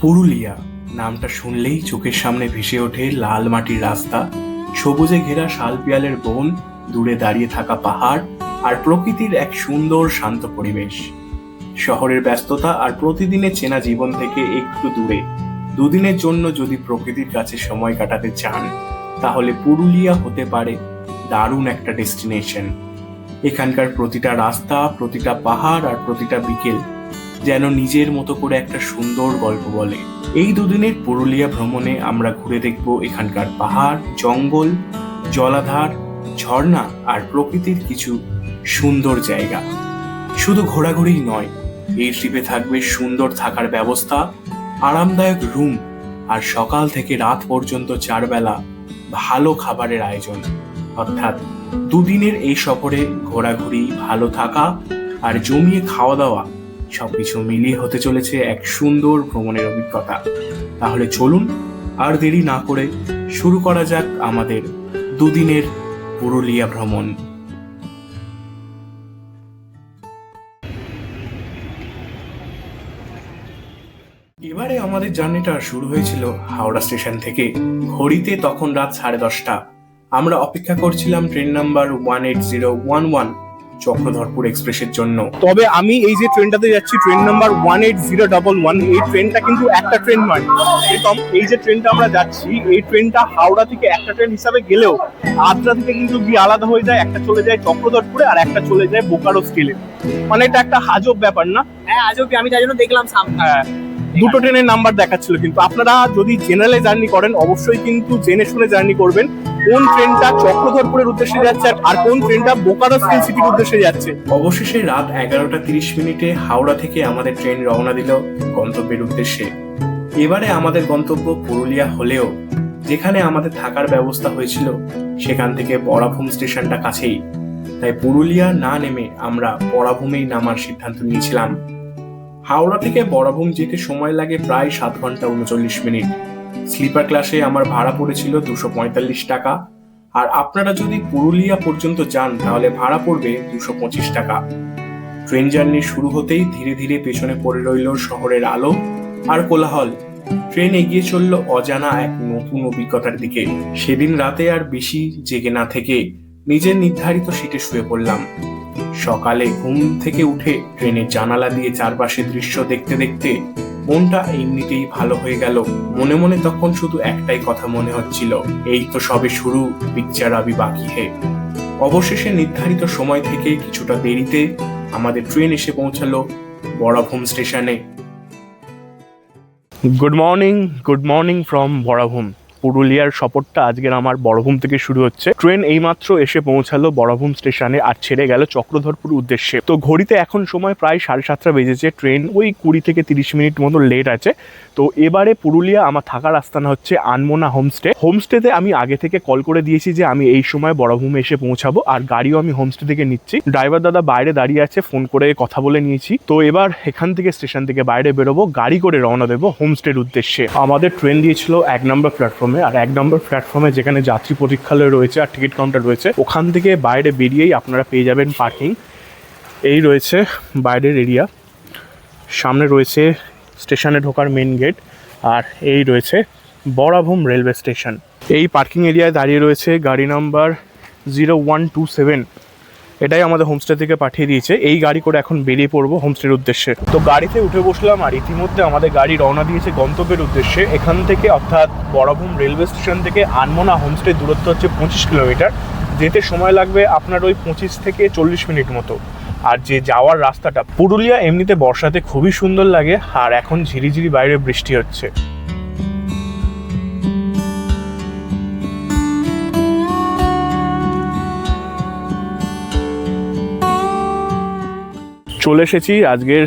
পুরুলিয়া নামটা শুনলেই চোখের সামনে ভেসে ওঠে লাল মাটির রাস্তা, সবুজে ঘেরা শালপিয়ালের বন, দূরে দাঁড়িয়ে থাকা পাহাড় আর প্রকৃতির এক সুন্দর শান্ত পরিবেশ। শহরের ব্যস্ততা আর প্রতিদিনের চেনা জীবন থেকে একটু দূরে দুদিনের জন্য যদি প্রকৃতির কাছে সময় কাটাতে চান, তাহলে পুরুলিয়া হতে পারে দারুণ একটা ডেস্টিনেশন। এখানকার প্রতিটা রাস্তা, প্রতিটা পাহাড় আর প্রতিটা বিকেল যেন নিজের মতো করে একটা সুন্দর গল্প বলে। এই দুদিনের পুরুলিয়া ভ্রমণে আমরা ঘুরে দেখব এখানকার পাহাড়, জঙ্গল, জলাধার, ঝর্ণা আর প্রকৃতির কিছু সুন্দর জায়গা। শুধু ঘোরাঘুরিই নয়, এই ট্রিপে থাকবে সুন্দর থাকার ব্যবস্থা, আরামদায়ক রুম আর সকাল থেকে রাত পর্যন্ত 4 বেলা ভালো খাবারের আয়োজন। অর্থাৎ দুদিনের এই সফরে ঘোরাঘুরি, ভালো থাকা আর জমিয়ে খাওয়া দাওয়া সবকিছু মিলিয়ে হতে চলেছে এক সুন্দর ভ্রমণের অভিজ্ঞতা। তাহলে চলুন আর দেরি না করে শুরু করা যাক আমাদের দুদিনের পুরুলিয়া ভ্রমণ। এবারে আমাদের জার্নিটা শুরু হয়েছিল হাওড়া স্টেশন থেকে। ঘড়িতে তখন রাত 10:30। আমরা অপেক্ষা করছিলাম ট্রেন নাম্বার 18011 চক্রধরপুর এক্সপ্রেসের জন্য। তবে আমি এই যে ট্রেনটাতে যাচ্ছি, ট্রেন নাম্বার 18011, এই ট্রেনটা কিন্তু একটা ট্রেন নয়। একদম এই যে ট্রেনটা আমরা যাচ্ছি, এই ট্রেনটা হাওড়া থেকে একটা ট্রেন হিসাবে গেলেও আদ্রা থেকে কিন্তু গিয়ে আলাদা হয়ে যায়। একটা চলে যায় চক্রধরপুরে আর একটা চলে যায় বোকারো স্টিলে। মানে এটা একটা আজব ব্যাপার না? হ্যাঁ আজব, আমি তাই জন্য দেখলাম সামনে। হ্যাঁ, দুটো ট্রেনের নাম্বার দেখাচ্ছিল। কিন্তু আপনারা যদি জেনারেলে জার্নি করেন, অবশ্যই কিন্তু জেনে শুনে জার্নি করবেন কোন ট্রেনটা চক্রধরপুরের উদ্দেশ্যে যাচ্ছে আর কোন ট্রেনটা বোকারো স্টিল সিটির উদ্দেশ্যে যাচ্ছে। অবশেষে রাত 11:30 হাওড়া থেকে আমাদের ট্রেন রওনা দিল গন্তব্যের উদ্দেশ্যে। এবারে আমাদের গন্তব্য পুরুলিয়া হলেও যেখানে আমাদের থাকার ব্যবস্থা হয়েছিল সেখান থেকে বড়াভূম স্টেশনটা কাছেই, তাই পুরুলিয়া না নেমে আমরা বড়াভূমেই নামার সিদ্ধান্ত নিয়েছিলাম। হাওড়া থেকে বড়াভূম যেতে সময় লাগে প্রায় 7 ঘন্টা 39 মিনিট। স্লিপার ক্লাসে আমার ভাড়া পড়েছিল 245 টাকা, আর আপনারা যদি পুরুলিয়া পর্যন্ত যান তাহলে ভাড়া পড়বে 225 টাকা। ট্রেন জার্নি শুরু হতেই ধীরে ধীরে পেছনে পড়ে রইল শহরের আলো আর কোলাহল। ট্রেন এগিয়ে চলল অজানা এক নতুন অভিজ্ঞতার দিকে। সেদিন রাতে আর বেশি জেগে না থেকে নিজের নির্ধারিত সিটে শুয়ে পড়লাম। সকালে ঘুম থেকে উঠে ট্রেনের জানালা দিয়ে চারপাশের দৃশ্য দেখতে দেখতে মনটা এমনিতেই ভালো হয়ে গেল। মনে মনে তখন শুধু একটাই কথা মনে হচ্ছিল, এই তো সবে শুরু, পিকচার আবি বাকি হে। অবশেষে নির্ধারিত সময় থেকে কিছুটা দেরিতে আমাদের ট্রেন এসে পৌঁছালো বড়াভূম স্টেশনে। Good morning from Barabhum. পুরুলিয়ার সফরটা আজকের আমার বড়াভূম থেকে শুরু হচ্ছে। ট্রেন এইমাত্র এসে পৌঁছালো বড়াভূম স্টেশনে আর ছেড়ে গেল চক্রধরপুর উদ্দেশ্যে। তো ঘড়িতে এখন সময় প্রায় 7:30 বেজেছে। ট্রেন ওই 20 থেকে 30 মিনিট মতো লেট আছে। তো এবারে পুরুলিয়া আমার থাকার আস্তানা হচ্ছে আনমোনা হোমস্টেতে আমি আগে থেকে কল করে দিয়েছি যে আমি এই সময় বড়াভূমে এসে পৌঁছাবো, আর গাড়িও আমি হোমস্টে থেকে নিচ্ছি। ড্রাইভার দাদা বাইরে দাঁড়িয়ে আছে, ফোন করে কথা বলে নিয়েছি। তো এবার এখান থেকে স্টেশন থেকে বাইরে বেরোবো, গাড়ি করে রওনা দেবো হোমস্টের উদ্দেশ্যে। আমাদের ট্রেন দিয়েছিল 1 নম্বর প্ল্যাটফর্মে, আর 1 নম্বর প্ল্যাটফর্মে যেখানে যাত্রী প্রতীক্ষালয় রয়েছে আর টিকিট কাউন্টার রয়েছে, ওখান থেকে বাইরে বেরিয়েই আপনারা পেয়ে যাবেন পার্কিং। এই রয়েছে বাইরের এরিয়া, সামনে রয়েছে স্টেশনে ঢোকার মেন গেট, আর এই রয়েছে বড়াভূম রেলওয়ে স্টেশন। এই পার্কিং এরিয়ায় দাঁড়িয়ে রয়েছে গাড়ি নাম্বার 0127। এটাই আমাদের হোমস্টে থেকে পাঠিয়ে দিয়েছে। এই গাড়ি করে এখন বেরিয়ে পড়বো হোমস্টের উদ্দেশ্যে। তো গাড়িতে উঠে বসলাম আর ইতিমধ্যে আমাদের গাড়ি রওনা দিয়েছে গন্তব্যের উদ্দেশ্যে। এখান থেকে অর্থাৎ বড়াভূম রেলওয়ে স্টেশন থেকে আনমোনা হোমস্টের দূরত্ব হচ্ছে 25 কিলোমিটার। যেতে সময় লাগবে আপনার ওই 25 থেকে 40 মিনিট মতো। আর যে যাওয়ার রাস্তাটা, পুরুলিয়া এমনিতে বর্ষাতে খুবই সুন্দর লাগে, আর এখন ঝিরিঝিরি বাইরে বৃষ্টি হচ্ছে। চলে এসেছি আজকের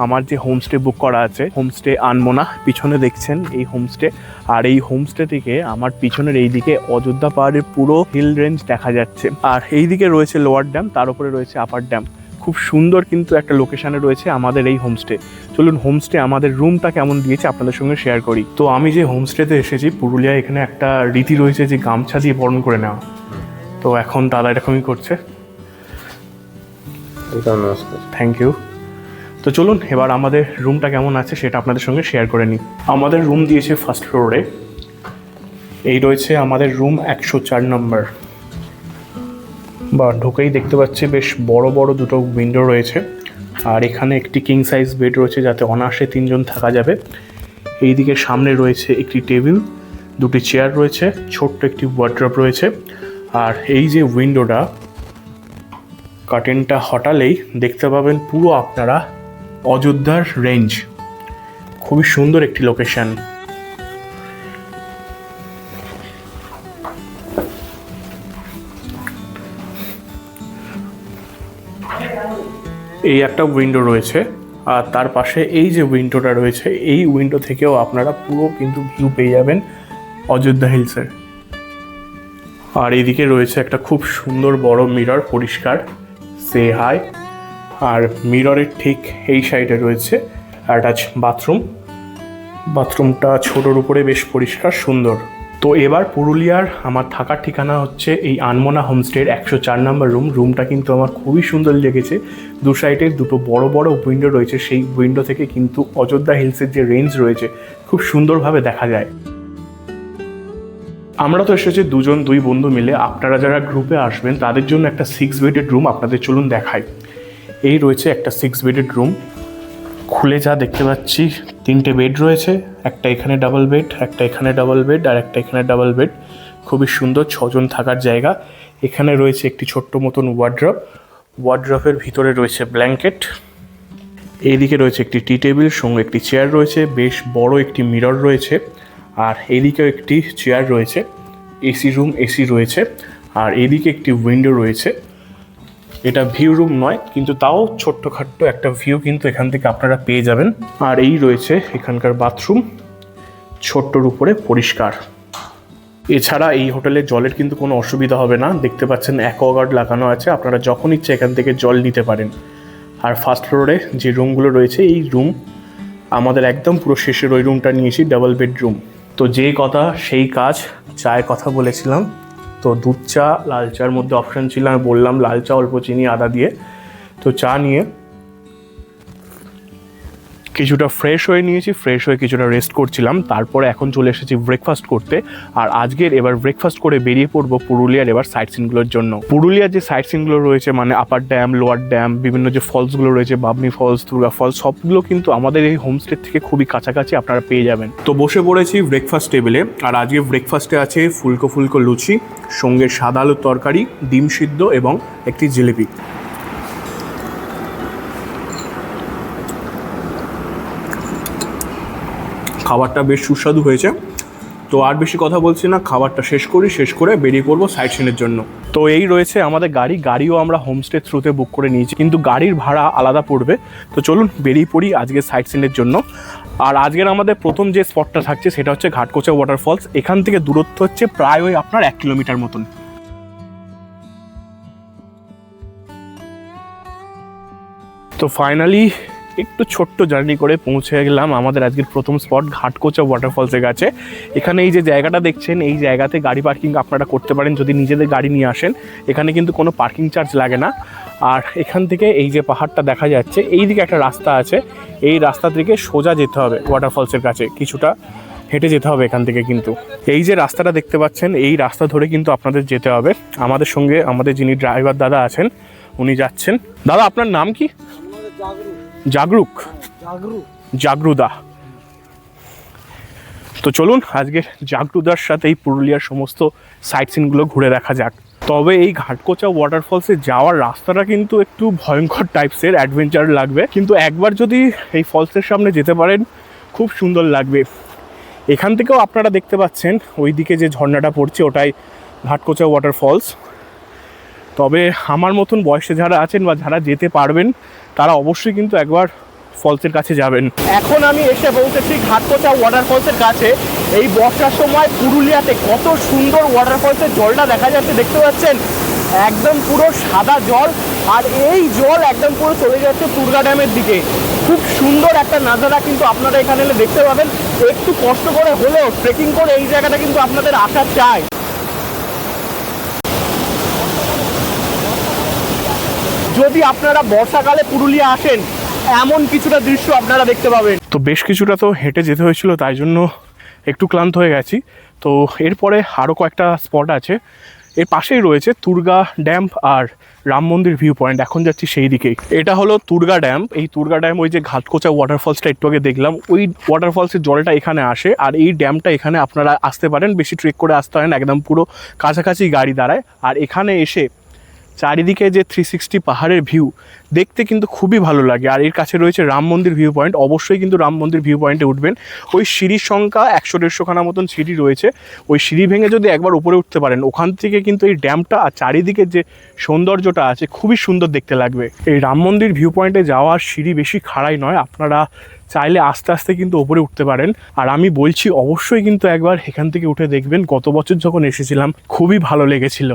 আমার যে হোমস্টে বুক করা আছে, হোমস্টে আনমোনা। পিছনে দেখছেন এই হোমস্টে, আর এই হোমস্টে থেকে আমার পিছনের এই দিকে অযোধ্যা পাহাড়ের পুরো হিল রেঞ্জ দেখা যাচ্ছে। আর এই দিকে রয়েছে লোয়ার ড্যাম, তার উপরে রয়েছে আপার ড্যাম। খুব সুন্দর কিন্তু একটা লোকেশনে রয়েছে আমাদের এই হোমস্টে। চলুন হোমস্টে আমাদের রুমটা কেমন দিয়েছে আপনাদের সঙ্গে শেয়ার করি। তো আমি যে হোমস্টেতে এসেছি পুরুলিয়ায়, এখানে একটা রীতি রয়েছে যে গামছা দিয়ে বরণ করে নেওয়া। তো এখন দাদা এরকমই করছে। নমস্কার। Thank you. তো চলুন এবার আমাদের রুমটা কেমন আছে সেটা আপনাদের সঙ্গে শেয়ার করে নিই। আমাদের রুম দিয়েছে ফার্স্ট ফ্লোরে। এই রয়েছে আমাদের রুম 104 নম্বর। বা ঢুকেই দেখতে পাচ্ছি বেশ বড় বড় দুটো উইন্ডো রয়েছে, আর এখানে একটি কিং সাইজ বেড রয়েছে যাতে অনায়াসে 3 জন থাকা যাবে। এইদিকে সামনে রয়েছে একটি টেবিল, দুটি চেয়ার রয়েছে, ছোট্ট একটি ওয়ার্ড্রপ রয়েছে। আর এই যে উইন্ডোটা, কার্টেনটা হটালেই দেখতে পাবেন পুরো আপনারা অযোধ্যার রেঞ্জ। খুবই সুন্দর একটি লোকেশন। এই একটা উইন্ডো রয়েছে, আর তার পাশে এই যে উইন্ডোটা রয়েছে, এই উইন্ডো থেকেও আপনারা পুরো কিন্তু ভিউ পেয়ে যাবেন অযোধ্যা হিলসের। আর এইদিকে রয়েছে একটা খুব সুন্দর বড় মিরর, পরিষ্কার, সে হাই। আর মিররের ঠিক এই সাইডে রয়েছে অ্যাটাচ বাথরুম। বাথরুমটা ছোটোর উপরে বেশ পরিষ্কার সুন্দর। তো এবার পুরুলিয়ার আমার থাকার ঠিকানা হচ্ছে এই আনমনা হোমস্টের 104 নম্বর রুম। রুমটা কিন্তু আমার খুবই সুন্দর লেগেছে। দু সাইডে দুটো বড় বড় উইন্ডো রয়েছে, সেই উইন্ডো থেকে কিন্তু অযোধ্যা হিলসের যে রেঞ্জ রয়েছে খুব সুন্দরভাবে দেখা যায়। আমরা তো এসেছি দুই বন্ধু মিলে। আপনারা যারা গ্রুপে আসবেন তাদের জন্য একটা 6 বেডেড রুম আপনাদের চলুন দেখাই। এই রয়েছে একটা 6 বেডেড রুম। খুলে যা দেখতে পাচ্ছি 3টে বেড রয়েছে, একটা এখানে ডাবল বেড, একটা এখানে ডাবল বেড, আর একটা এখানে ডাবল বেড। খুবই সুন্দর, 6 জন থাকার জায়গা। এখানে রয়েছে একটি ছোট্ট মতন ওয়ার্ড্রপ। ওয়ার্ড্রপের ভিতরে রয়েছে ব্ল্যাঙ্কেট। এইদিকে রয়েছে একটি টি টেবিল, সঙ্গে একটি চেয়ার রয়েছে, বেশ বড় একটি মিরর রয়েছে। আর এইদিকেও একটি চেয়ার রয়েছে। এসি রুম, এসি রয়েছে। আর এইদিকে একটি উইন্ডো রয়েছে। এটা ভিউ রুম নয়, কিন্তু তাও ছোট্টখাট্ট একটা ভিউ কিন্তু এখান থেকে আপনারা পেয়ে যাবেন। আর এই রয়েছে এখানকার বাথরুম, ছোট্টর উপরে পরিষ্কার। এছাড়া এই হোটেলে জলের কিন্তু কোনো অসুবিধা হবে না। দেখতে পাচ্ছেন অ্যাকোয়াগার্ড লাগানো আছে, আপনারা যখন ইচ্ছে এখান থেকে জল নিতে পারেন। আর ফার্স্ট ফ্লোরে যে রুমগুলো রয়েছে, এই রুম আমাদের একদম পুরো শেষের ওই রুমটা নিয়েছি, ডাবল বেডরুম। তো যে কথা সেই কাজ, চায়ের কথা বলেছিলাম, তো দুধ চা, লাল চার মধ্যে অপশান ছিল, আমি বললাম লাল চা অল্প চিনি আদা দিয়ে। তো চা নিয়ে কিছুটা ফ্রেশ হয়ে নিয়েছি, ফ্রেশ হয়ে কিছুটা রেস্ট করছিলাম। তারপরে এখন চলে এসেছি ব্রেকফাস্ট করতে। আর আজকের এবার ব্রেকফাস্ট করে বেরিয়ে পড়বো পুরুলিয়ার এবার সাইট সিনগুলোর জন্য। পুরুলিয়ার যে সাইট সিনগুলো রয়েছে, মানে আপার ড্যাম, লোয়ার ড্যাম, বিভিন্ন যে ফলসগুলো রয়েছে, বাবনি ফলস, দুর্গা ফলস, সবগুলো কিন্তু আমাদের এই হোমস্টে থেকে খুবই কাছাকাছি আপনারা পেয়ে যাবেন। তো বসে পড়েছি ব্রেকফাস্ট টেবিলে। আর আজকে ব্রেকফাস্টে আছে ফুলকো ফুলকো লুচি, সঙ্গে সাদা আলুর তরকারি, ডিম সিদ্ধ এবং একটি জিলিপি। খাবারটা বেশ সুস্বাদু হয়েছে। তো আর বেশি কথা বলছি না, খাবারটা শেষ করে বেরিয়ে পড়বো সাইট সিনের জন্য। তো এই রয়েছে আমাদের গাড়িও আমরা হোমস্টে থ্রুতে বুক করে নিয়েছি, কিন্তু গাড়ির ভাড়া আলাদা পড়বে। তো চলুন বেরিয়ে পড়ি আজকে সাইট সিনের জন্য। আর আজকের আমাদের প্রথম যে স্পটটা থাকছে সেটা হচ্ছে ঘাটকোচা ওয়াটারফলস। এখান থেকে দূরত্ব হচ্ছে প্রায় ওই আপনার 1 কিলোমিটার মতন। তো ফাইনালি একটু ছোট্ট জার্নি করে পৌঁছে গেলাম আমাদের আজকের প্রথম স্পট ঘাটকোচা ওয়াটারফলসের কাছে। এখানে এই যে জায়গাটা দেখছেন, এই জায়গাতে গাড়ি পার্কিং আপনারা করতে পারেন যদি নিজেদের গাড়ি নিয়ে আসেন। এখানে কিন্তু কোনো পার্কিং চার্জ লাগে না। আর এখান থেকে এই যে পাহাড়টা দেখা যাচ্ছে, এই দিকে একটা রাস্তা আছে, এই রাস্তা থেকে সোজা যেতে হবে ওয়াটারফলসের কাছে, কিছুটা হেঁটে যেতে হবে এখান থেকে। কিন্তু এই যে রাস্তাটা দেখতে পাচ্ছেন, এই রাস্তা ধরে কিন্তু আপনাদের যেতে হবে। আমাদের সঙ্গে আমাদের যিনি ড্রাইভার দাদা আছেন উনি যাচ্ছেন। দাদা আপনার নাম কি? জাগরুদা। তো চলুন আজকে জাগরুদার সাথে এই পুরুলিয়ার সমস্ত সাইট সিনগুলো ঘুরে দেখা যাক। তবে এই ঘাটকোচা ওয়াটারফলসে যাওয়ার রাস্তাটা কিন্তু একটু ভয়ঙ্কর টাইপসের, অ্যাডভেঞ্চার লাগবে, কিন্তু একবার যদি এই ফলসের সামনে যেতে পারেন খুব সুন্দর লাগবে। এখান থেকেও আপনারা দেখতে পাচ্ছেন ওইদিকে যে ঝর্ণাটা পড়ছে ওটাই ঘাটকোচা ওয়াটারফলস। তবে আমার মতন বয়সে যারা আছেন বা যারা যেতে পারবেন তারা অবশ্যই কিন্তু একবার ফলসের কাছে যাবেন। এখন আমি এসে পৌঁছেছি ঘাটকোচা ওয়াটারফলসের কাছে। এই বর্ষার সময় পুরুলিয়াতে কত সুন্দর ওয়াটারফলসের জলটা দেখা যাচ্ছে, দেখতে পাচ্ছেন একদম পুরো সাদা জল। আর এই জল একদম পুরো চলে যাচ্ছে তুর্গা ড্যামের দিকে। খুব সুন্দর একটা নাজারা কিন্তু আপনারা এখানে এলে দেখতে পাবেন। একটু কষ্ট করে হলেও ট্রেকিং করে এই জায়গাটা কিন্তু আপনাদের আসা চাই। যদি আপনারা বর্ষাকালে পুরুলিয়া আসেন এমন কিছুটা দৃশ্য আপনারা দেখতে পাবেন। তো বেশ কিছুটা তো হেঁটে যেতে হয়েছিল, তাই জন্য একটু ক্লান্ত হয়ে গেছি। তো এরপরে আরও কয়েকটা স্পট আছে, এর পাশেই রয়েছে তুর্গা ড্যাম আর রাম মন্দির ভিউ পয়েন্ট। এখন যাচ্ছি সেই দিকেই। এটা হলো তুর্গা ড্যাম। এই তুর্গা ড্যাম ওই যে ঘাটকোচা ওয়াটারফলসটা একটু আগে দেখলাম, ওই ওয়াটারফলসের জলটা এখানে আসে, আর এই ড্যামটা এখানে আপনারা আসতে পারেন, বেশি ট্রেক করে আসতে হয় না, একদম পুরো কাছাকাছি গাড়ি দাঁড়ায়। আর এখানে এসে চারিদিকে যে 360 পাহাড়ের ভিউ দেখতে কিন্তু খুবই ভালো লাগে। আর এর কাছে রয়েছে রাম মন্দির ভিউ পয়েন্ট, অবশ্যই কিন্তু রাম মন্দির ভিউ পয়েন্টে উঠবেন। ওই সিঁড়ির সংখ্যা 100-150খানা মতন সিঁড়ি রয়েছে, ওই সিঁড়ি ভেঙে যদি একবার উপরে উঠতে পারেন, ওখান থেকে কিন্তু এই ড্যামটা আর চারিদিকে যে সৌন্দর্যটা আছে খুবই সুন্দর দেখতে লাগবে। এই রাম মন্দির ভিউ পয়েন্টে যাওয়ার সিঁড়ি বেশি খাড়াই নয়, আপনারা চাইলে আস্তে আস্তে কিন্তু ওপরে উঠতে পারেন। আর আমি বলছি অবশ্যই কিন্তু একবার এখান থেকে উঠে দেখবেন, গত বছর যখন এসেছিলাম খুবই ভালো লেগেছিল।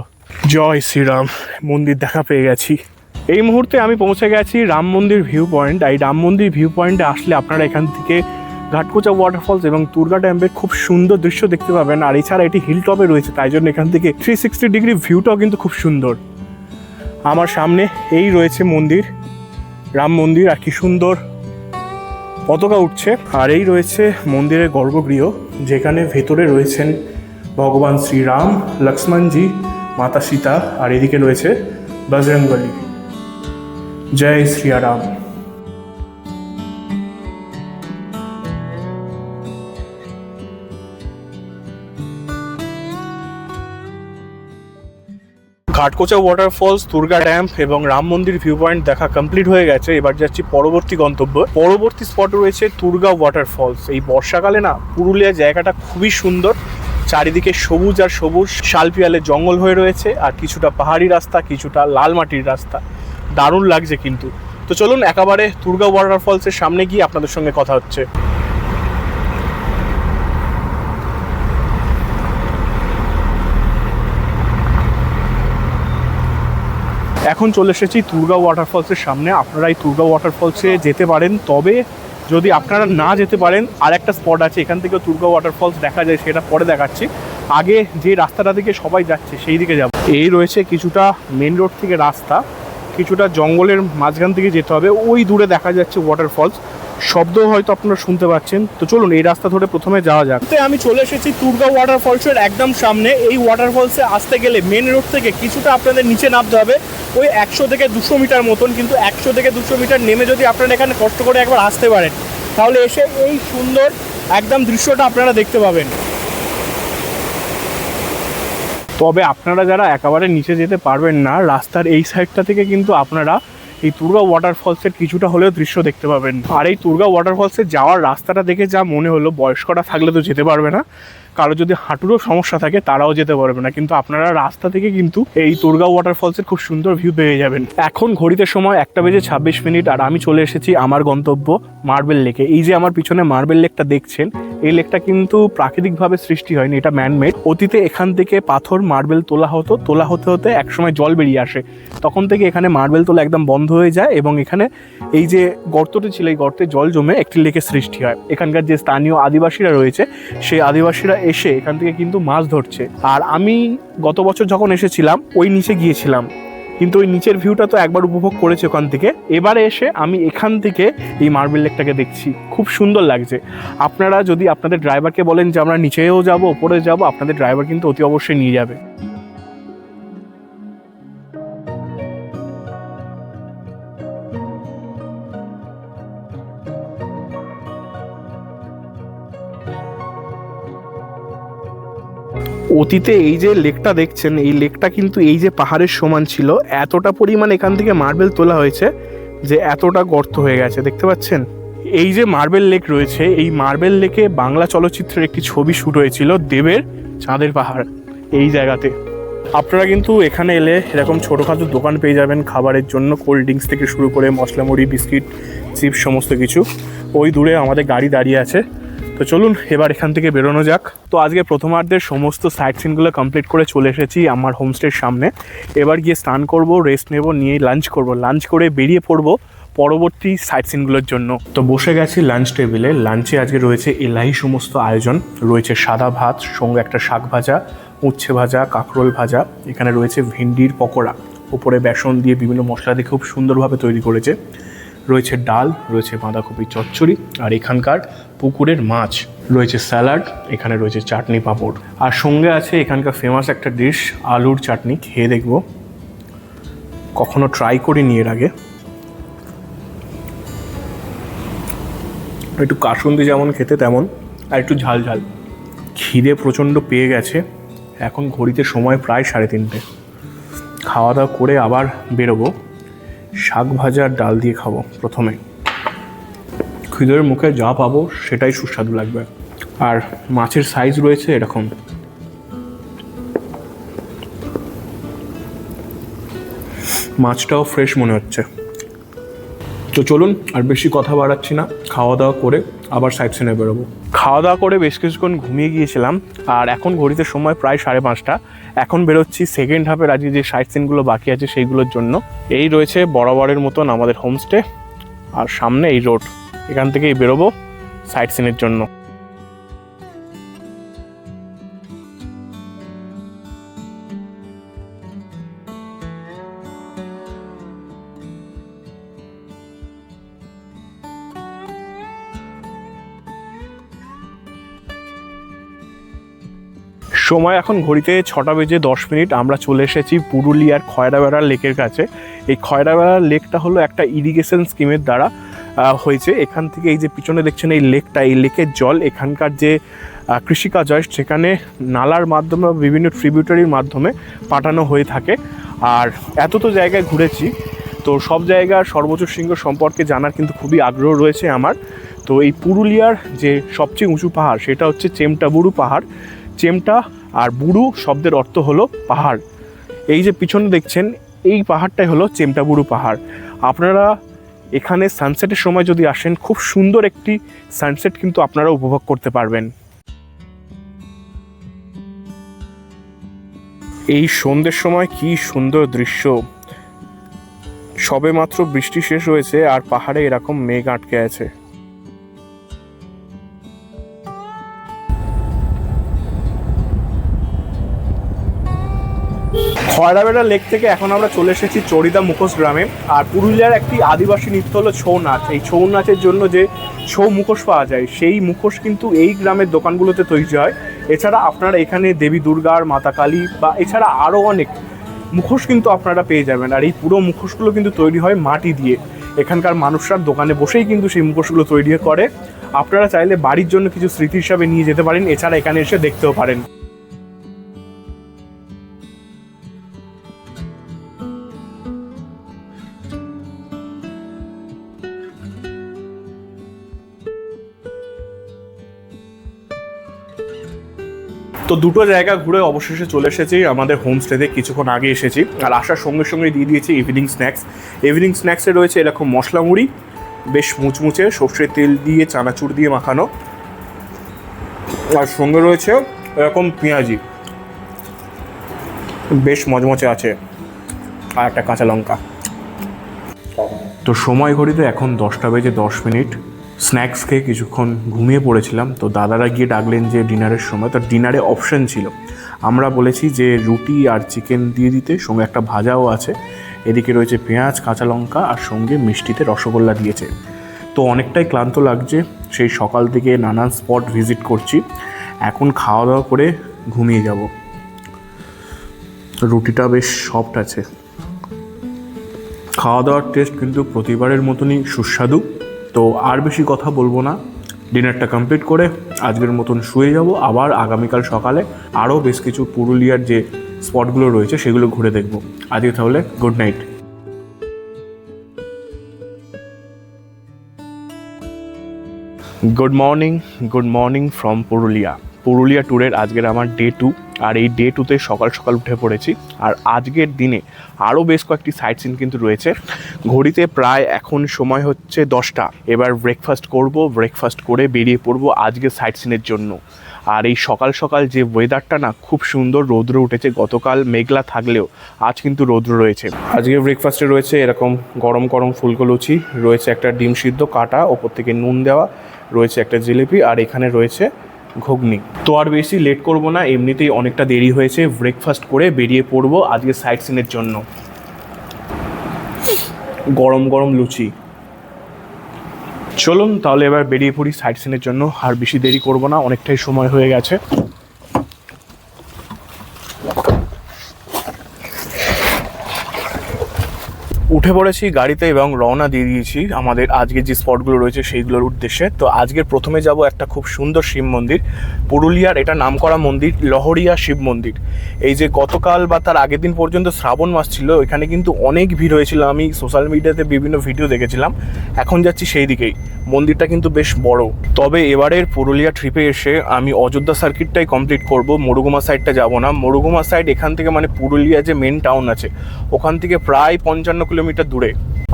জয় শ্রীরাম, মন্দির দেখা পেয়ে গেছি। এই মুহূর্তে আমি পৌঁছে গেছি রাম মন্দির ভিউ পয়েন্ট। এই রাম মন্দির ভিউ পয়েন্টে আসলে আপনারা এখান থেকে ঘাটকোচা ওয়াটারফলস এবং তুর্গা ড্যামের খুব সুন্দর দৃশ্য দেখতে পাবেন। আর এছাড়া এটি হিল টপে রয়েছে, তাই জন্য এখান থেকে 360 ডিগ্রি ভিউটাও কিন্তু খুব সুন্দর। আমার সামনে এই রয়েছে মন্দির, রাম মন্দির, আর কি সুন্দর পতাকা উঠছে। আর এই রয়েছে মন্দিরের গর্ভগৃহ, যেখানে ভেতরে রয়েছেন ভগবান শ্রীরাম, লক্ষ্মণজি, মাতা সীতা, আর এদিকে রয়েছে বজরংবলী। জয় শ্রীরাম। ঘাটকোচা ওয়াটারফলস, তুর্গা ড্যাম এবং রাম মন্দির ভিউ পয়েন্ট দেখা কমপ্লিট হয়ে গেছে। এবার যাচ্ছি পরবর্তী গন্তব্য। পরবর্তী স্পট রয়েছে তুর্গা ওয়াটারফলস। এই বর্ষাকালে না পুরুলিয়া জায়গাটা খুবই সুন্দর, চারিদিকে সবুজ আর সবুজ, শালপিয়ালের জঙ্গল হয়ে রয়েছে, আর কিছুটা পাহাড়ি রাস্তা, কিছুটা লাল মাটির রাস্তা, দারুণ লাগছে কিন্তু। তো চলুন একেবারে তুর্গা ওয়াটারফলসের সামনে গিয়ে আপনাদের সঙ্গে কথা হচ্ছে। এখন চলে এসেছি তুর্গা ওয়াটারফলসের সামনে। আপনারা এই তুর্গা ওয়াটারফলসে যেতে পারেন, তবে যদি আপনারা না যেতে পারেন আর একটা স্পট আছে, এখান থেকে তুর্গা ওয়াটারফলস দেখা যায়, সেটা পরে দেখাচ্ছি। আগে যে রাস্তাটা থেকে সবাই যাচ্ছে সেই দিকে যাব। এই রয়েছে কিছুটা মেন রোড থেকে রাস্তা, কিছুটা জঙ্গলের মাঝখান থেকে যেতে হবে, ওই দূরে দেখা যাচ্ছে ওয়াটারফলস, শব্দ হয়তো আপনারা শুনতে পাচ্ছেন। তো চলুন এই রাস্তা ধরে প্রথমে যাওয়া যাক। তো আমি চলে এসেছি তুর্গা ওয়াটারফলসের একদম সামনে। এই ওয়াটারফলসে আসতে গেলে মেন রোড থেকে কিছুটা আপনাদের নিচে নামতে হবে, ওই 100 থেকে 200 মিটার মতন। কিন্তু 100 থেকে 200 মিটার নেমে যদি আপনারা এখানে কষ্ট করে একবার আসতে পারেন, তাহলে এসে এই সুন্দর একদম দৃশ্যটা আপনারা দেখতে পাবেন। তবে আপনারা যারা একেবারে নিচে যেতে পারবেন না, রাস্তার এই সাইডটা থেকে কিন্তু আপনারা এই তুর্গা ওয়াটারফলসের কিছুটা হলেও দৃশ্য দেখতে পাবেন। আর এই তুর্গা ওয়াটারফলসে যাওয়ার রাস্তাটা দেখে যা মনে হলো, বয়স্করা থাকলে তো যেতে পারবে না, কারো যদি হাঁটুরও সমস্যা থাকে তারাও যেতে পারবে না, কিন্তু আপনারা রাস্তা থেকে কিন্তু এই তুর্গা ওয়াটারফলসের খুব সুন্দর ভিউ পেয়ে যাবেন। এখন ঘড়িতে সময় 1:26, আর আমি চলে এসেছি আমার গন্তব্য মার্বেল লেকে। এই যে আমার পিছনে মার্বেল লেকটা দেখছেন, এই লেকটা কিন্তু প্রাকৃতিকভাবে সৃষ্টি হয়নি, এটা ম্যানমেড। অতীতে এখান থেকে পাথর মার্বেল তোলা হতে হতে একসময় জল বেরিয়ে আসে, তখন থেকে এখানে মার্বেল তোলা একদম বন্ধ হয়ে যায়, এবং এখানে এই যে গর্তটি ছিল, এই গর্তে জল জমে একটি লেকের সৃষ্টি হয়। এখানকার যে স্থানীয় আদিবাসীরা রয়েছে, সেই আদিবাসীরা এসে এখান থেকে কিন্তু মাছ ধরছে। আর আমি গত বছর যখন এসেছিলাম ওই নিচে গিয়েছিলাম, কিন্তু ওই নিচের ভিউটা তো একবার উপভোগ করেছি ওখান থেকে। এবারে এসে আমি এখান থেকে এই মার্বেল লেকটাকে দেখছি, খুব সুন্দর লাগছে। আপনারা যদি আপনাদের ড্রাইভারকে বলেন যে আমরা নিচেও যাব, ওপরে যাব, আপনাদের ড্রাইভার কিন্তু অতি অবশ্যই নিয়ে যাবে। অতীতে এই যে লেকটা দেখছেন, এই লেকটা কিন্তু এই যে পাহাড়ের সমান ছিল, এতটা পরিমাণ এখান থেকে মার্বেল তোলা হয়েছে যে এতটা গর্ত হয়ে গেছে, দেখতে পাচ্ছেন। এই যে মার্বেল লেক রয়েছে, এই মার্বেল লেকে বাংলা চলচ্চিত্রের একটি ছবি শুট হয়েছিল, দেবের চাঁদের পাহাড়, এই জায়গাতে। আপনারা কিন্তু এখানে এলে এরকম ছোটোখাটো দোকান পেয়ে যাবেন খাবারের জন্য, কোল্ড ড্রিঙ্কস থেকে শুরু করে মশলা মুড়ি, বিস্কিট, চিপস, সমস্ত কিছু। ওই দূরে আমাদের গাড়ি দাঁড়িয়ে আছে। তো চলুন এবার এখান থেকে বেরোনো যাক। তো আজকে প্রথমার্ধের সমস্ত সাইট সিনগুলো কমপ্লিট করে চলে এসেছি আমার হোমস্টের সামনে। এবার গিয়ে স্নান করব, রেস্ট নেব, নিয়ে লাঞ্চ করব। লাঞ্চ করে বেরিয়ে পড়ব পরবর্তী সাইট সিনগুলোর জন্য। তো বসে গেছি লাঞ্চ টেবিলে। লাঞ্চে আজকে রয়েছে এলাহি সমস্ত আয়োজন। রয়েছে সাদা ভাত, সঙ্গে একটা শাক ভাজা, উচ্ছে ভাজা, কাঁকরোল ভাজা। এখানে রয়েছে ভেন্ডির পকোড়া, উপরে বেসন দিয়ে বিভিন্ন মশলা দিয়ে খুব সুন্দরভাবে তৈরি করেছে। রয়েছে ডাল, রয়েছে বাঁধাকপি চচ্চড়ি, আর এখানকার পুকুরের মাছ, রয়েছে স্যালাড, এখানে রয়েছে চাটনি পাঁপড়, আর সঙ্গে আছে এখানকার ফেমাস একটা ডিশ আলুর চাটনি। খেয়ে দেখব, কখনো ট্রাই করিনি এর আগে। একটু কাসুন্দি যেমন খেতে তেমন, আর একটু ঝাল ঝাল। খিদে প্রচণ্ড পেয়ে গেছে, এখন ঘড়িতে সময় প্রায় 3:30। খাওয়া দাওয়া করে আবার বেরোবো। শাক ভাজা আর ডাল দিয়ে খাবো প্রথমে। খিদের মুখে যা পাবো সেটাই সুস্বাদু লাগবে। আর মাছের সাইজ রয়েছে এরকম। মাছটাও ফ্রেশ মনে হচ্ছে। তো চলুন আর বেশি কথা বাড়াচ্ছি না, খাওয়া দাওয়া করে আবার সাইড সিনে বেরোবো। খাওয়া দাওয়া করে বেশ কিছুক্ষণ ঘুমিয়ে গিয়েছিলাম, আর এখন ঘড়িতে সময় প্রায় 5:30। এখন বেরোচ্ছি সেকেন্ড হাফের আজকে যে সাইড সিনগুলো বাকি আছে সেইগুলোর জন্য। এই রয়েছে বরাবরের মতন আমাদের হোমস্টে, আর সামনে এই রোড। এখান থেকেই বেরোবো সাইড সিনের জন্য। সময় এখন ঘড়িতে 6:10। আমরা চলে এসেছি পুরুলিয়ার খয়রাবেড়া লেকের কাছে। এই খয়রাবেড়া লেকটা হলো একটা ইরিগেশন স্কিমের দ্বারা হয়েছে। এখান থেকে এই যে পিছনে দেখছেন এই লেকটা, এই লেকের জল এখানকার যে কৃষিকাজ হয় সেখানে নালার মাধ্যমে বা বিভিন্ন ট্রিবিউটারির মাধ্যমে পাঠানো হয়ে থাকে। আর এত তো জায়গায় ঘুরেছি, তো সব জায়গার সর্বোচ্চ শৃঙ্গ সম্পর্কে জানার কিন্তু খুবই আগ্রহ রয়েছে আমার। তো এই পুরুলিয়ার যে সবচেয়ে উঁচু পাহাড় সেটা হচ্ছে চেমটাবুরু পাহাড়। চেমটা আর বুরু শব্দের অর্থ হলো পাহাড়। এই যে পিছনে দেখছেন এই পাহাড়টাই হলো চেমটাবুরু পাহাড়। আপনারা এখানে সানসেটের সময় যদি আসেন, খুব সুন্দর একটি সানসেট কিন্তু আপনারা উপভোগ করতে পারবেন। এই সন্ধ্যের সময় কি সুন্দর দৃশ্য। সবেমাত্র বৃষ্টি শেষ হয়েছে আর পাহাড়ে এরকম মেঘ আটকে আছে। খয়রাবেড়া লেক থেকে এখন আমরা চলে এসেছি চড়িদা মুখোশ গ্রামে। আর পুরুলিয়ার একটি আদিবাসী নৃত্য হলো ছৌ নাচ। এই ছৌ নাচের জন্য যে ছৌ মুখোশ পাওয়া যায়, সেই মুখোশ কিন্তু এই গ্রামের দোকানগুলোতে তৈরি হয়। এছাড়া আপনারা এখানে দেবী দুর্গার, মাতা কালী বা এছাড়া আরও অনেক মুখোশ কিন্তু আপনারা পেয়ে যাবেন। আর এই পুরো মুখোশগুলো কিন্তু তৈরি হয় মাটি দিয়ে। এখানকার মানুষরা দোকানে বসেই কিন্তু সেই মুখোশগুলো তৈরি করে। আপনারা চাইলে বাড়ির জন্য কিছু স্মৃতি হিসাবে নিয়ে যেতে পারেন, এছাড়া এখানে এসে দেখতেও পারেন। তো দুটো জায়গা ঘুরে অবশেষে চলে এসেছি আমাদের হোমস্টেতে। কিছুক্ষণ আগে এসেছি, আর আসার সঙ্গে সঙ্গে দিয়ে দিয়েছি ইভিনিং স্ন্যাক্স। ইভিনিং স্ন্যাক্সে রয়েছে এরকম মশলা মুড়ি, বেশ মুচমুচে, সর্ষের তেল দিয়ে চানাচুর দিয়ে মাখানো, আর সঙ্গে রয়েছে এরকম পেঁয়াজি, বেশ মজমচে আছে, আর একটা কাঁচা লঙ্কা। তো সময় ঘড়িতে এখন 10:10। স্ন্যাক্স খেয়ে কিছুক্ষণ ঘুমিয়ে পড়েছিলাম। তো দাদারা গিয়ে ডাকলেন যে ডিনারের সময়। তো ডিনারে অপশান ছিল, আমরা বলেছি যে রুটি আর চিকেন দিয়ে দিতে, সঙ্গে একটা ভাজাও আছে। এদিকে রয়েছে পেঁয়াজ, কাঁচা লঙ্কা, আর সঙ্গে মিষ্টিতে রসগোল্লা দিয়েছে। তো অনেকটাই ক্লান্ত লাগছে, সেই সকাল থেকে নানান স্পট ভিজিট করছি। এখন খাওয়া দাওয়া করে ঘুমিয়ে যাব। রুটিটা বেশ সফট আছে। খাওয়া দাওয়ার টেস্ট কিন্তু প্রতিবারের মতনই সুস্বাদু। তো আর বেশি কথা বলবো না, ডিনারটা কমপ্লিট করে আজকের মতন শুয়ে যাব। আবার আগামীকাল সকালে আরও বেশ কিছু পুরুলিয়ার যে স্পটগুলো রয়েছে সেগুলো ঘুরে দেখব। আজকে তাহলে good night. Good morning from Purulia ট্যুরের আজকের আমার ডে 2। আর এই ডে 2তে সকাল সকাল উঠে পড়েছি। আর আজকের দিনে আরও বেশ কয়েকটি সাইট সিন কিন্তু রয়েছে। ঘড়িতে প্রায় এখন সময় হচ্ছে 10টা। এবার ব্রেকফাস্ট করব, ব্রেকফাস্ট করে বেরিয়ে পড়বো আজকের সাইট সিনের জন্য। আর এই সকাল সকাল যে ওয়েদারটা না, খুব সুন্দর রৌদ্র উঠেছে। গতকাল মেঘলা থাকলেও আজ কিন্তু রৌদ্র রয়েছে। আজকে ব্রেকফাস্টে রয়েছে এরকম গরম গরম ফুলকো লুচি, রয়েছে একটা ডিম সিদ্ধ কাটা, ওপর থেকে নুন দেওয়া, রয়েছে একটা জিলিপি, আর এখানে রয়েছে ঘুগনি। তো আর বেশি লেট করব না, এমনিতেই অনেকটা দেরি হয়েছে। ব্রেকফাস্ট করে বেরিয়ে পড়বো আজকে সাইট সিনের জন্য। গরম গরম লুচি, চলুন তাহলে এবার বেরিয়ে পড়ি সাইট সিনের জন্য, আর বেশি দেরি করব না, অনেকটাই সময় হয়ে গেছে। উঠে পড়েছি গাড়িতে এবং রওনা দিয়ে দিয়েছি আমাদের আজকের যে স্পটগুলো রয়েছে সেইগুলোর উদ্দেশ্যে। তো আজকের প্রথমে যাব একটা খুব সুন্দর শিব মন্দির, পুরুলিয়ার এটা নামকরা মন্দির লহরিয়া শিব মন্দির। এই যে গতকাল বা তার আগের দিন পর্যন্ত শ্রাবণ মাস ছিল, এখানে কিন্তু অনেক ভিড় হয়েছিল, আমি সোশ্যাল মিডিয়াতে বিভিন্ন ভিডিও দেখেছিলাম। এখন যাচ্ছি সেই দিকেই, মন্দিরটা কিন্তু বেশ বড়। তবে এবারের পুরুলিয়া ট্রিপে এসে আমি অযোধ্যা সার্কিটটাই কমপ্লিট করব, মুরুগুমা সাইডটা যাব না। মুরুগুমা সাইড এখান থেকে মানে পুরুলিয়া যে মেন টাউন আছে ওখান থেকে প্রায় 55 কিলোমিটার দূরে।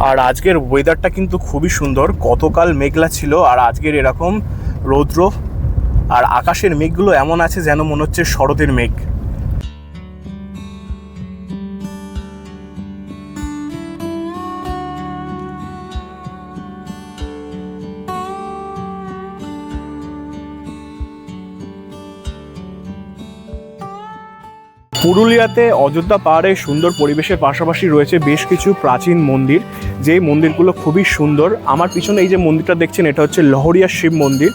আর আজকের ওয়েদারটা কিন্তু খুবই সুন্দর, গতকাল মেঘলা ছিল আর আজকের এরকম রৌদ্র, আর আকাশের মেঘগুলো এমন আছে যেন মনে হচ্ছে শরতের মেঘ। পুরুলিয়াতে অযোধ্যা পাহাড়ে সুন্দর পরিবেশের পাশাপাশি রয়েছে বেশ কিছু প্রাচীন মন্দির, যেই মন্দিরগুলো খুবই সুন্দর। আমার পিছনে এই যে মন্দিরটা দেখছেন এটা হচ্ছে লহরিয়া শিব মন্দির।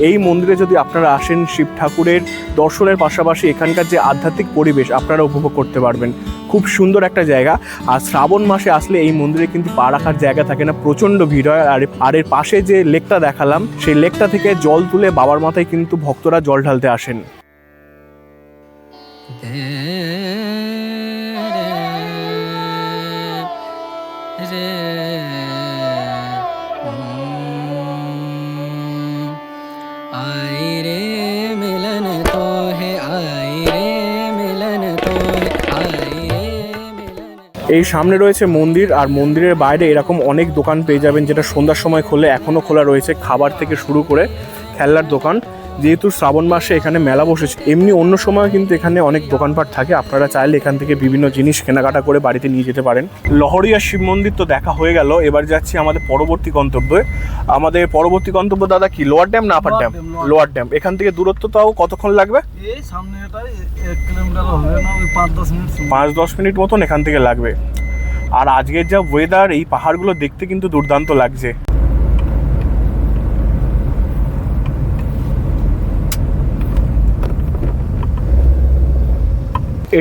এই মন্দিরে যদি আপনারা আসেন শিব ঠাকুরের দর্শনের পাশাপাশি এখানকার যে আধ্যাত্মিক পরিবেশ আপনারা উপভোগ করতে পারবেন। খুব সুন্দর একটা জায়গা। আর শ্রাবণ মাসে আসলে এই মন্দিরে কিন্তু পা রাখার জায়গা থাকে না, প্রচণ্ড ভিড় হয়। আর এর পাশে যে লেকটা দেখালাম সেই লেকটা থেকে জল তুলে বাবার মাথায় কিন্তু ভক্তরা জল ঢালতে আসেন। এই সামনে রয়েছে মন্দির, আর মন্দিরের বাইরে এরকম অনেক দোকান পেয়ে যাবেন যেটা সন্ধ্যার সময় খোলে, এখনও খোলা রয়েছে, খাবার থেকে শুরু করে খেলনার দোকান। যেহেতু শ্রাবণ মাসে এখানে মেলা বসেছে, এমনি অন্য সময় কিন্তু এখানে অনেক দোকানপাট থাকে, আপনারা চাইলে এখান থেকে বিভিন্ন জিনিস কেনাকাটা করে বাড়িতে নিয়ে যেতে পারেন। লহরিয়া শিব মন্দির তো দেখা হয়ে গেল, এবার যাচ্ছি আমাদের পরবর্তী গন্তব্যে। আমাদের পরবর্তী গন্তব্য দাদা কি, লোয়ার ড্যাম না আপার ড্যাম? Lower dam. এখান থেকে দূরত্ব তাও কতক্ষণ লাগবে? এই সামনেটাই 1 কিলোমিটার হবে না, ওই 5-10 মিনিট। 5-10 মিনিট মতন এখান থেকে লাগবে। আর আজকের যা ওয়েদার, এই পাহাড়গুলো দেখতে কিন্তু দুর্দান্ত লাগছে।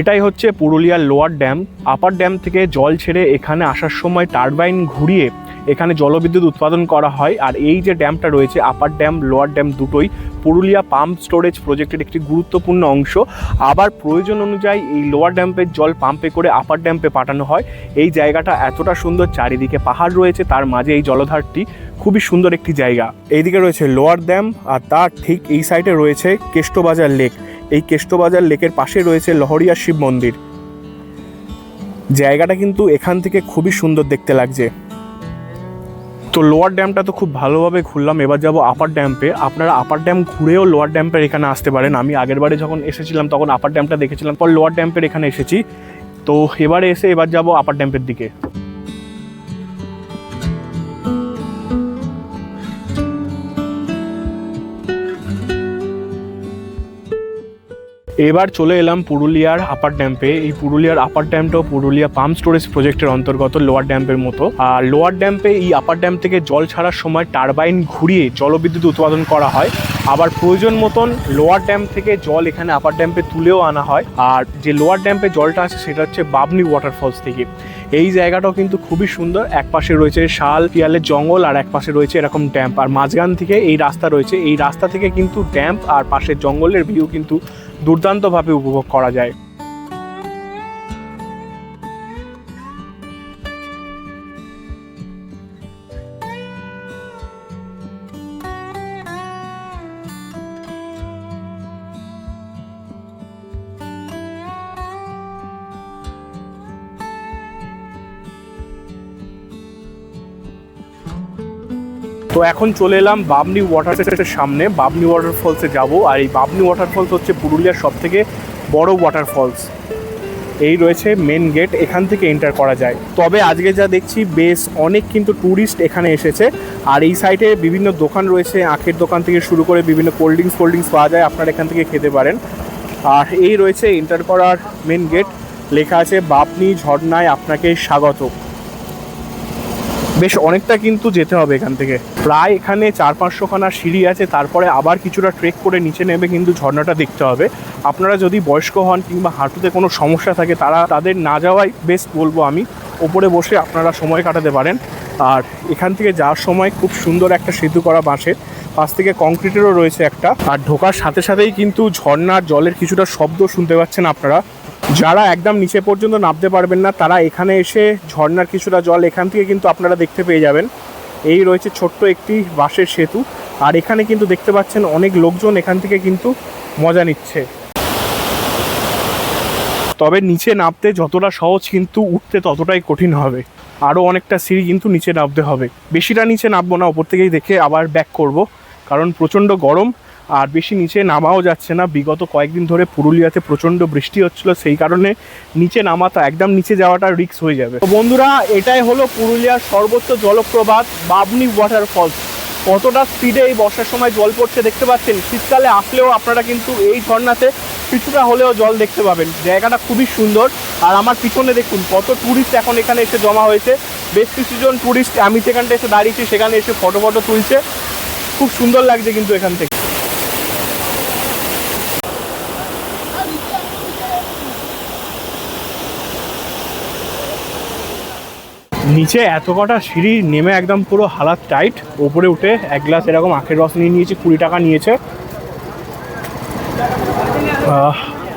এটাই হচ্ছে পুরুলিয়ার লোয়ার ড্যাম। আপার ড্যাম থেকে জল ছেড়ে এখানে আসার সময় টারবাইন ঘুরিয়ে এখানে জলবিদ্যুৎ উৎপাদন করা হয়। আর এই যে ড্যামটা রয়েছে, আপার ড্যাম লোয়ার ড্যাম দুটোই পুরুলিয়া পাম্প স্টোরেজ প্রজেক্টের একটি গুরুত্বপূর্ণ অংশ। আবার প্রয়োজন অনুযায়ী এই লোয়ার ড্যাম্পের জল পাম্পে করে আপার ড্যাম্পে পাঠানো হয়। এই জায়গাটা এতটা সুন্দর, চারিদিকে পাহাড় রয়েছে, তার মাঝে এই জলধারটি খুবই সুন্দর একটি জায়গা। এইদিকে রয়েছে লোয়ার ড্যাম, আর তার ঠিক এই সাইডে রয়েছে কেষ্টবাজার লেক। এই কেষ্টবাজার লেকের পাশে রয়েছে লহরিয়া শিব মন্দির। জায়গাটা কিন্তু এখান থেকে খুবই সুন্দর দেখতে লাগছে। তো লোয়ার ড্যামটা তো খুব ভালোভাবে ঘুরলাম, এবার যাব আপার ড্যাম্পে। আপনারা আপার ড্যাম ঘুরেও লোয়ার ড্যাম্পের এখানে আসতে পারেন। আমি আগের বারে যখন এসেছিলাম তখন আপার ড্যামটা দেখেছিলাম, পর লোয়ার ড্যাম্পের এখানে এসেছি। তো এবার যাব আপার ড্যাম্পের দিকে। এবার চলে এলাম পুরুলিয়ার আপার ড্যাম্পে। এই পুরুলিয়ার আপার ড্যামটাও পুরুলিয়া পাম্প স্টোরেজ প্রজেক্টের অন্তর্গত লোয়ার ড্যাম্পের মতো। আর লোয়ার ড্যাম্পে এই আপার ড্যাম থেকে জল ছাড়ার সময় টারবাইন ঘুরিয়ে জলবিদ্যুৎ উৎপাদন করা হয়। আবার প্রয়োজন মতন লোয়ার ড্যাম থেকে জল এখানে আপার ড্যাম্পে তুলেও আনা হয়। আর যে লোয়ার ড্যাম্পে জলটা আছে সেটা হচ্ছে বাবনি ওয়াটারফলস থেকে। এই জায়গাটাও কিন্তু খুবই সুন্দর, এক পাশে রয়েছে শাল পিয়ালের জঙ্গল আর এক পাশে রয়েছে এরকম ড্যাম্প, আর মাঝখান থেকে এই রাস্তা রয়েছে। এই রাস্তা থেকে কিন্তু ড্যাম্প আর পাশের জঙ্গলের ভিউ কিন্তু দুর্দান্তভাবে উপভোগ করা যায়। তো এখন চলে এলাম বাবনি ওয়াটারফলসের সামনে। বাবনি ওয়াটারফলসে যাব। আর এই বাবনি ওয়াটারফলস হচ্ছে পুরুলিয়ার সবথেকে বড় ওয়াটারফলস। এই রয়েছে মেন গেট, এখান থেকে এন্টার করা যায়। তবে আজকে যা দেখছি বেশ অনেক কিন্তু ট্যুরিস্ট এখানে এসেছে। আর এই সাইডে বিভিন্ন দোকান রয়েছে, আখের দোকান থেকে শুরু করে বিভিন্ন কোল্ড ড্রিঙ্কস পাওয়া যায়, আপনারা এখান থেকে খেতে পারেন। আর এই রয়েছে এন্টার করার মেন গেট, লেখা আছে বাবনি ঝর্ণায় আপনাকে স্বাগত। বেশ অনেকটা কিন্তু যেতে হবে এখান থেকে, প্রায় এখানে 400-500 খানা সিঁড়ি আছে, তারপরে আবার কিছুটা ট্রেক করে নিচে নেমে কিন্তু ঝর্ণাটা দেখতে হবে। আপনারা যদি বয়স্ক হন কিংবা হাঁটুতে কোনো সমস্যা থাকে তাদের না যাওয়াই বেস্ট বলবো আমি। ওপরে বসে আপনারা সময় কাটাতে পারেন। আর এখান থেকে যাওয়ার সময় খুব সুন্দর একটা সেতু করা বাঁশের, পাশ থেকে কংক্রিটেরও রয়েছে একটা। আর ঢোকার সাথে সাথেই কিন্তু ঝর্ণার জলের কিছুটা শব্দ শুনতে পাচ্ছেন আপনারা। যারা একদম নিচে পর্যন্ত নামতে পারবেন না তারা এখানে এসে ঝর্ণার কিছুটা জল এখান থেকে কিন্তু আপনারা দেখতে পেয়ে যাবেন। এই রয়েছে ছোট্ট একটি বাঁশের সেতু, আর এখানে কিন্তু দেখতে পাচ্ছেন অনেক লোকজন এখান থেকে কিন্তু মজা নিচ্ছে। তবে নিচে নামতে যতটা সহজ কিন্তু উঠতে ততটাই কঠিন হবে, আরও অনেকটা সিঁড়ি কিন্তু নিচে নামতে হবে। বেশিটা নিচে নামবো না, ওপর থেকেই দেখে আবার ব্যাক করব, কারণ প্রচণ্ড গরম আর বেশি নিচে নামাও যাচ্ছে না। বিগত কয়েকদিন ধরে পুরুলিয়াতে প্রচণ্ড বৃষ্টি হচ্ছিল, সেই কারণে নিচে নামাটা একদম নিচে যাওয়াটা রিস্ক হয়ে যাবে। তো বন্ধুরা, এটাই হলো পুরুলিয়ার সর্বোচ্চ জলপ্রপাত বাবনি ওয়াটারফলস। কতটা স্পিডে এই বর্ষার সময় জল পড়ছে দেখতে পাচ্ছেন। শীতকালে আসলেও আপনারা কিন্তু এই ঝর্ণাতে কিছুটা হলেও জল দেখতে পাবেন। জায়গাটা খুবই সুন্দর। আর আমার পিছনে দেখুন কত ট্যুরিস্ট এখন এখানে এসে জমা হয়েছে। বেশ কিছুজন ট্যুরিস্ট আমি যেখানটা এসে দাঁড়িয়েছি সেখানে এসে ফটো তুলছে। খুব সুন্দর লাগছে কিন্তু এখান থেকে। নিচে এত কটা সিঁড়ি নেমে একদম পুরো হালাত টাইট। ওপরে উঠে এক গ্লাস এরকম আখের রস নিয়ে নিয়েছি, 20 টাকা নিয়েছে।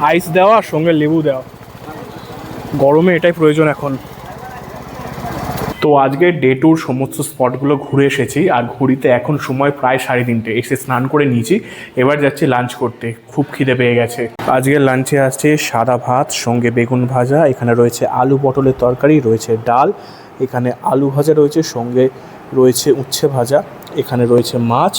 আইস দেওয়া আর সঙ্গে লেবু দেওয়া, গরমে এটাই প্রয়োজন এখন। তো আজকে ডে টুর সমস্ত স্পটগুলো ঘুরে এসেছি, আর ঘুরিতে এখন সময় প্রায় 3:30। এসে স্নান করে নিয়েছি, এবার যাচ্ছি লাঞ্চ করতে। খুব খিদে পেয়ে গেছে। আজকের লাঞ্চে আসছে সাদা ভাত, সঙ্গে বেগুন ভাজা, এখানে রয়েছে আলু পটলের তরকারি, রয়েছে ডাল, এখানে আলু ভাজা রয়েছে, সঙ্গে রয়েছে উচ্ছে ভাজা, এখানে রয়েছে মাছ,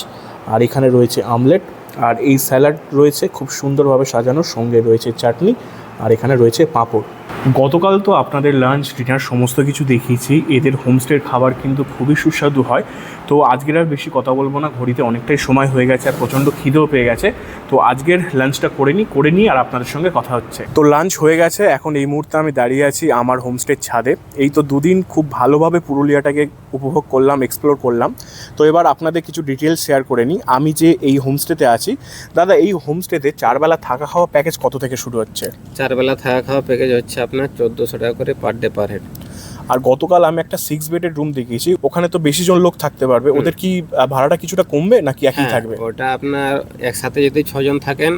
আর এখানে রয়েছে আমলেট, আর এই স্যালাড রয়েছে খুব সুন্দরভাবে সাজানো, সঙ্গে রয়েছে চাটনি, আর এখানে রয়েছে পাঁপড়। গতকাল তো আপনাদের লাঞ্চ ডিনার সমস্ত কিছু দেখিয়েছি। এদের হোমস্টের খাবার কিন্তু খুবই সুস্বাদু হয়। তো আজকের আর বেশি কথা বলবো না, ঘড়িতে অনেকটাই সময় হয়ে গেছে আর প্রচণ্ড খিদেও পেয়ে গেছে। তো আজকের লাঞ্চটা করে নিই আর আপনাদের সঙ্গে কথা হচ্ছে। তো লাঞ্চ হয়ে গেছে, এখন এই মুহূর্তে আমি দাঁড়িয়ে আছি আমার হোমস্টের ছাদে। এই তো দুদিন খুব ভালোভাবে পুরুলিয়াটাকে উপভোগ করলাম, এক্সপ্লোর করলাম। তো এবার আপনাদের কিছু ডিটেলস শেয়ার করে নিই। আমি যে এই হোমস্টেতে আছি, দাদা এই হোমস্টেতে 4 বেলা থাকা খাওয়া প্যাকেজ কত থেকে শুরু হচ্ছে? 4 বেলা থাকা খাওয়া প্যাকেজ হচ্ছে আপনার 1400 টাকা করে পার ডে পার হেড। আর গতকাল আমি একটা 6 বেডের রুম দেখিয়েছি, ওখানে তো বেশি জন লোক থাকতে পারবে। ওদের কি ভাড়াটা কিছুটা কমবে নাকি একই থাকবে? ওটা আপনার একসাথে যদি 6 জন থাকেন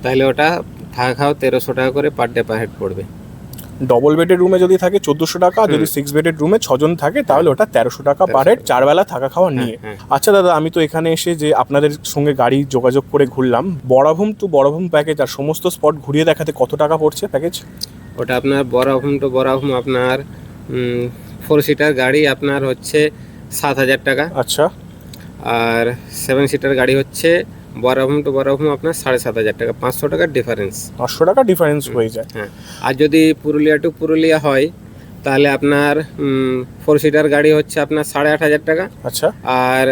তাহলে ওটা থাকা খাওয়া 1300 টাকা করে পার ডে পার হেড পড়বে। ডবল বেডের রুমে যদি থাকে 1400 টাকা, যদি 6 বেডের রুমে 6 জন থাকে তাহলে ওটা 1300 টাকা পার হেড, 4 বেলা থাকা খাওয়া নিয়ে। আচ্ছা দাদা, আমি তো এখানে এসে যে আপনাদের সঙ্গে গাড়ি যোগাযোগ করে ঘুরলাম, বরাভূম টু বরাভূম প্যাকেজ আর সমস্ত স্পট ঘুরিয়ে দেখাতে কত টাকা পড়ছে প্যাকেজ? ওটা আপনার বরাভূম টু বরাভূম আপনার 4 সিটার গাড়ি আপনার হচ্ছে 7000 টাকা। আচ্ছা। আর 7 সিটার গাড়ি হচ্ছে বরাভূম টু বরাভূম আপনার 7500 টাকা, 500 টাকার ডিফারেন্স। 500 টাকা ডিফারেন্স হয়ে যায়। হ্যাঁ, আর যদি পুরুলিয়া টু পুরুলিয়া হয় তাহলে আপনার 4 সিটার গাড়ি হচ্ছে আপনার 8500 টাকা। আচ্ছা। আর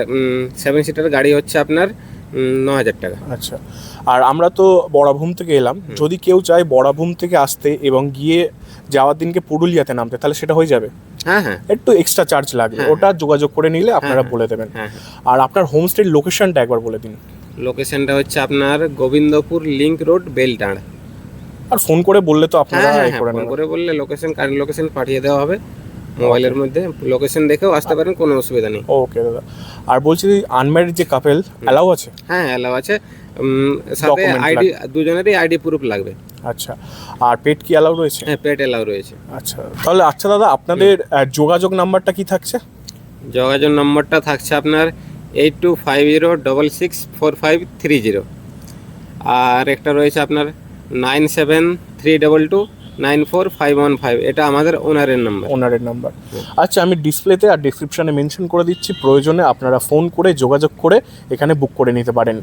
7 সিটার গাড়ি হচ্ছে আপনার 9000 টাকা। আচ্ছা। আর আমরা তো বরাভূম থেকে এলাম, যদি কেউ চায় বরাভূম থেকে আসতে এবং গিয়ে যাওয়ার দিনকে পুরুলিয়াতে নামতে, তাহলে সেটা হয়ে যাবে? হ্যাঁ হ্যাঁ, একটু এক্সট্রা চার্জ লাগবে, ওটা যোগাযোগ করে নিলে আপনারা বলে দেবেন। আর আপনার হোমস্টের লোকেশনটা একবার বলে দিন। লোকেশনটা হচ্ছে আপনার গোবিন্দপুর লিংক রোড, বেলটাঁড়। আর ফোন করে বললে তো আপনারা ফোন করে বললে লোকেশন, কারেন্ট লোকেশন পাঠিয়ে দেওয়া হবে মোবাইলের মধ্যে। লোকেশন দেখেও আসতে পারেন, কোনো অসুবিধা নেই। ওকে দাদা। আর বলছি আনম্যারিড যে কাপেল অ্যালাউ আছে? হ্যাঁ অ্যালাউ আছে, সাথে আইডি, দুজনেরই আইডি প্রুফ লাগবে। আচ্ছা। আর পেট কি অ্যালাউ রয়েছে? হ্যাঁ পেট অ্যালাউ রয়েছে। আচ্ছা তাহলে আচ্ছা দাদা, আপনাদের যোগাযোগ নাম্বারটা কি থাকছে? যোগাযোগ নম্বরটা থাকছে আপনার 8250664530। আর একটা রয়েছে আপনার 9732294515। এটা আমাদের ওনারের নাম্বার। আচ্ছা, আমি ডিসপ্লেতে আর ডেসক্রিপশনে মেনশন করে দিচ্ছি, প্রয়োজনে আপনারা ফোন করে যোগাযোগ করে এখানে বুক করে নিতে পারেন।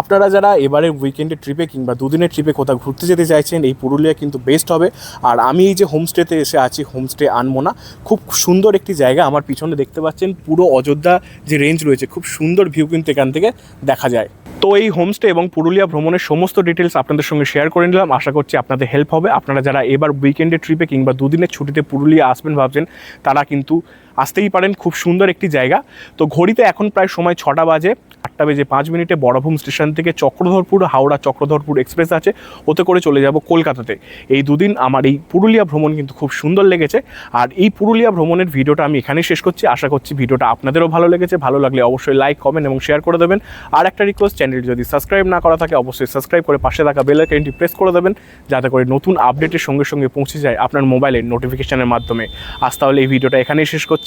আপনারা যারা এবারে উইকেন্ডের ট্রিপে কিংবা দুদিনের ট্রিপে কোথাও ঘুরতে যেতে চাইছেন, এই পুরুলিয়া কিন্তু বেস্ট হবে। আর আমি এই যে হোমস্টেতে এসে আছি, হোমস্টে আনমোনা, খুব সুন্দর একটি জায়গা। আমার পিছনে দেখতে পাচ্ছেন পুরো অযোধ্যা যে রেঞ্জ রয়েছে, খুব সুন্দর ভিউ কিন্তু এখান থেকে দেখা যায়। তো এই হোমস্টে এবং পুরুলিয়া ভ্রমণের সমস্ত ডিটেলস আপনাদের সঙ্গে শেয়ার করে নিলাম। আশা করছি আপনাদের হেল্প হবে। আপনারা যারা এবার উইকেন্ডের ট্রিপে কিংবা দুদিনের ছুটিতে পুরুলিয়া আসবেন ভাবছেন, তারা কিন্তু আসতেই পারেন। খুব সুন্দর একটি জায়গা। তো ঘড়িতে এখন প্রায় সময় 6টা বাজে। 8টা বেজে 5 মিনিটে বরাভূম স্টেশন থেকে চক্রধরপুর হাওড়া চক্রধরপুর এক্সপ্রেস আছে, ওতে করে চলে যাব কলকাতাতে। এই দুদিন আমার এই পুরুলিয়া ভ্রমণ কিন্তু খুব সুন্দর লেগেছে। আর এই পুরুলিয়া ভ্রমণের ভিডিওটা আমি এখানেই শেষ করছি। আশা করছি ভিডিওটা আপনাদেরও ভালো লেগেছে। ভালো লাগলে অবশ্যই লাইক, কমেন্ট এবং শেয়ার করে দেবেন। আর একটা রিকোয়েস্ট, চ্যানেলটি যদি সাবস্ক্রাইব না করা থাকে অবশ্যই সাবস্ক্রাইব করে পাশে থাকা বেল আইকনটি প্রেস করে দেবেন, যাতে করে নতুন আপডেটের সঙ্গে সঙ্গে পৌঁছে যায় আপনার মোবাইলের নোটিফিকেশনের মাধ্যমে। আজ তাহলে এই ভিডিওটা এখানেই শেষ করছি।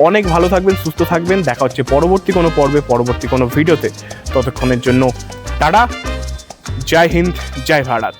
অনেক ভালো থাকবেন, সুস্থ থাকবেন। দেখা হচ্ছে পরবর্তী কোনো পর্বে, পরবর্তী কোনো ভিডিওতে। ততক্ষণের জন্য টাটা, জয় হিন্দ, জয় ভারত।